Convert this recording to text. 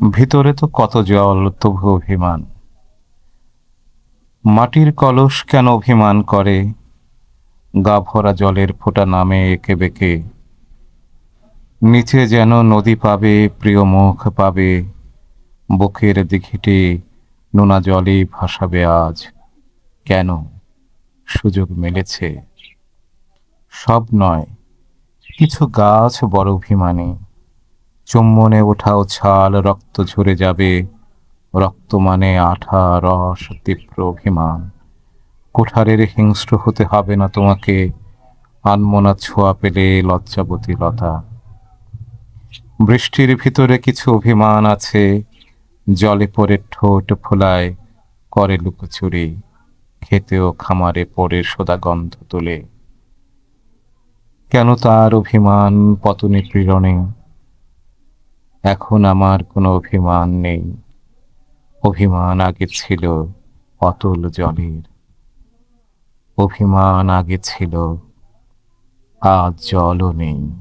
ভিতরে তো কত জল, তবু অভিমান। মাটির কলস কেন অভিমান করে? গা ভরা জলের ফোঁটা নামে এঁকে বেঁকে। নিচে যেন নদী পাবে, প্রিয় মুখ পাবে, বুকের দিঘিটি নোনা জলে ভাসাবে আজ। কেন? সুযোগ মিলেছে। সব নয়, কিছু গাছ বড় অভিমানী। চুম্বনে ওঠাও ছাল রক্ত ঝরে যাবে। রক্ত মানে আঠা, রস, তীব্র অভিমান। কুঠারের হিংস্র হতে হবে না তোমাকে। আনমনা ছোঁয়া পেলে লজ্জাবতী লতা। বৃষ্টির ভিতরে কিছু অভিমান আছে। জলে পড়ে ঠোঁট ফোলায়, করে লুকোচুরি। খেতেও খামারে পড়ে সোদা গন্ধ তোলে। কেন তার অভিমান পতনে পীড়নে? এখন আমার কোনো অভিমান নেই। অভিমান আগে ছিল অতল জলের। অভিমান আগে ছিল, আজ জলও নেই।